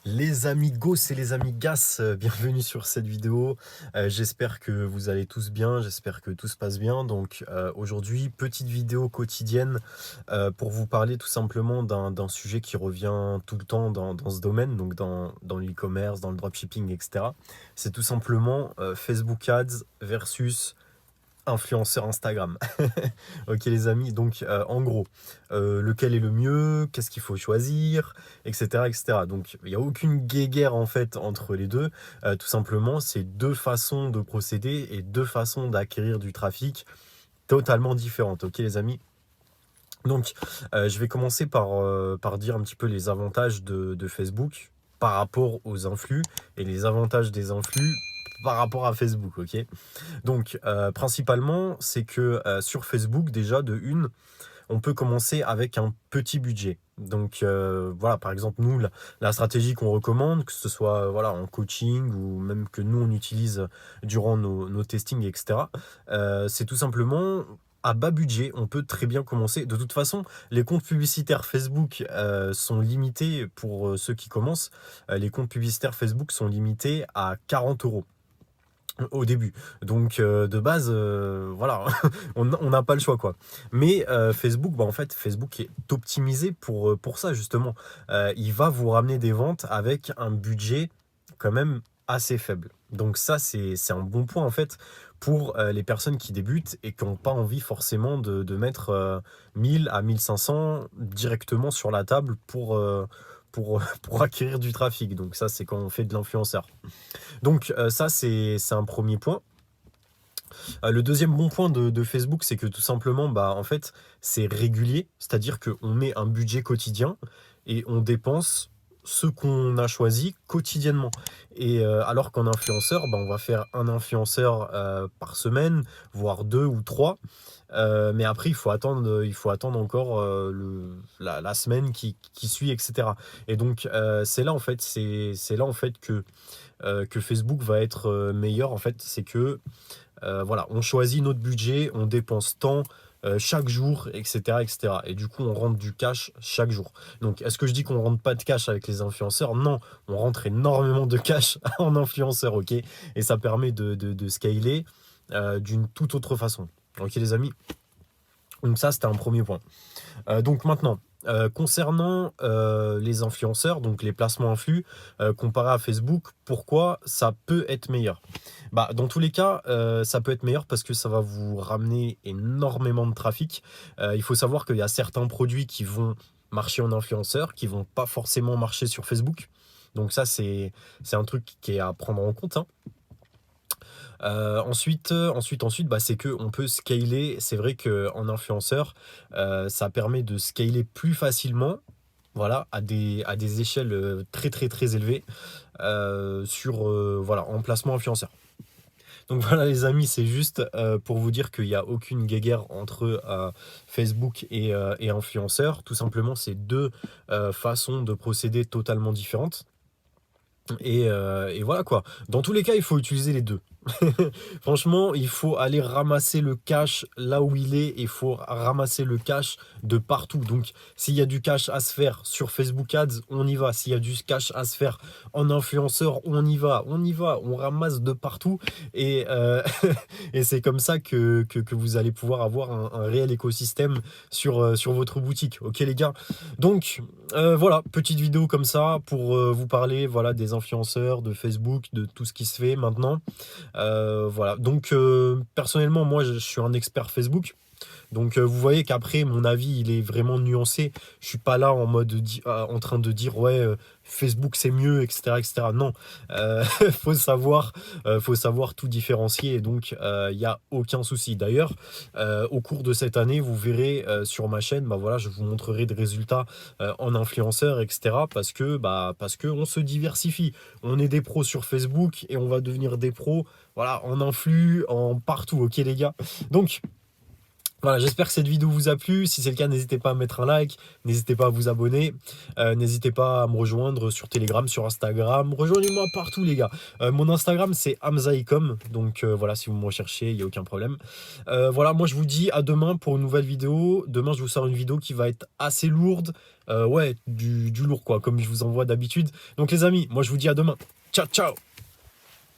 Les amigos et les amigas, bienvenue sur cette vidéo. J'espère que vous allez tous bien, j'espère que tout se passe bien. Donc aujourd'hui, petite vidéo quotidienne pour vous parler tout simplement d'un sujet qui revient tout le temps dans ce domaine, donc dans l'e-commerce, dans le dropshipping, etc. C'est tout simplement Facebook Ads versus influenceur Instagram. Ok les amis, donc en gros, lequel est le mieux, qu'est-ce qu'il faut choisir, etc. etc. Donc il n'y a aucune guéguerre en fait entre les deux. Tout simplement, c'est deux façons de procéder et deux façons d'acquérir du trafic totalement différentes. Ok les amis. Donc je vais commencer par dire un petit peu les avantages de Facebook par rapport aux influx et les avantages des influx par rapport à Facebook, ok. Donc, principalement, c'est que sur Facebook, déjà, de une, on peut commencer avec un petit budget. Donc, voilà, par exemple, nous, la stratégie qu'on recommande, que ce soit voilà, en coaching ou même que nous, on utilise durant nos testings, etc., c'est tout simplement à bas budget, on peut très bien commencer. De toute façon, les comptes publicitaires Facebook sont limités pour ceux qui commencent. Les comptes publicitaires Facebook sont limités à 40 € au début. Donc de base, voilà, on n'a pas le choix quoi. Mais Facebook, bah, en fait, Facebook est optimisé pour ça justement. Il va vous ramener des ventes avec un budget quand même assez faible. Donc ça, c'est un bon point en fait pour les personnes qui débutent et qui n'ont pas envie forcément de mettre 1000 à 1500 directement sur la table pour acquérir du trafic. Donc ça, c'est quand on fait de l'influenceur. Donc ça, c'est un premier point. Le deuxième bon point de Facebook, c'est que tout simplement, bah, en fait, c'est régulier, c'est-à-dire qu'on met un budget quotidien et on dépense ce qu'on a choisi quotidiennement. Et alors qu'en influenceur, bah, on va faire un influenceur par semaine, voire deux ou trois. Mais après, il faut attendre encore la semaine qui suit, etc. Et donc, c'est là en fait que Facebook va être meilleur. En fait, c'est que voilà, on choisit notre budget, on dépense tant chaque jour, etc., etc. Et du coup, on rentre du cash chaque jour. Donc, est-ce que je dis qu'on rentre pas de cash avec les influenceurs? Non, on rentre énormément de cash en influenceur, ok? Et ça permet de scaler d'une toute autre façon. Ok, les amis? Donc ça, c'était un premier point. Donc maintenant, concernant les influenceurs, donc les placements influx, comparé à Facebook, pourquoi ça peut être meilleur? Bah, dans tous les cas, ça peut être meilleur parce que ça va vous ramener énormément de trafic. Il faut savoir qu'il y a certains produits qui vont marcher en influenceur, qui vont pas forcément marcher sur Facebook. Donc ça, c'est un truc qui est à prendre en compte, hein. Ensuite, bah, c'est qu'on peut scaler. C'est vrai qu'en influenceur, ça permet de scaler plus facilement, voilà, à des échelles très très très élevées voilà, en placement influenceur. Donc voilà les amis, c'est juste pour vous dire qu'il n'y a aucune guéguerre entre Facebook et influenceur. Tout simplement, c'est deux façons de procéder totalement différentes. Et voilà quoi. Dans tous les cas, il faut utiliser les deux. Franchement, il faut aller ramasser le cash là où il est et il faut ramasser le cash de partout. Donc, s'il y a du cash à se faire sur Facebook Ads, on y va. S'il y a du cash à se faire en influenceur, on y va. On y va. On ramasse de partout. Et, et c'est comme ça que vous allez pouvoir avoir un réel écosystème sur votre boutique. Ok, les gars? Donc, voilà, petite vidéo comme ça pour vous parler voilà, des influenceurs, de Facebook, de tout ce qui se fait maintenant. Voilà, donc personnellement, moi je suis un expert Facebook. Donc vous voyez qu'après mon avis il est vraiment nuancé. Je suis pas là en mode en train de dire ouais Facebook c'est mieux, etc., etc. Non, faut savoir tout différencier et donc il y a aucun souci. D'ailleurs au cours de cette année vous verrez sur ma chaîne, bah voilà, je vous montrerai des résultats en influenceur, etc. Parce que on se diversifie. On est des pros sur Facebook et on va devenir des pros voilà en influx, en partout. Ok les gars. Donc Voilà, j'espère que cette vidéo vous a plu. Si c'est le cas, n'hésitez pas à mettre un like, n'hésitez pas à vous abonner, n'hésitez pas à me rejoindre sur Telegram, sur Instagram. Rejoignez-moi partout, les gars. Mon Instagram, c'est Hamzaïkom. Donc voilà, si vous me recherchez, il n'y a aucun problème. Voilà, moi je vous dis à demain pour une nouvelle vidéo. Demain, je vous sors une vidéo qui va être assez lourde. Ouais, du lourd, quoi, comme je vous envoie d'habitude. Donc les amis, moi je vous dis à demain. Ciao, ciao!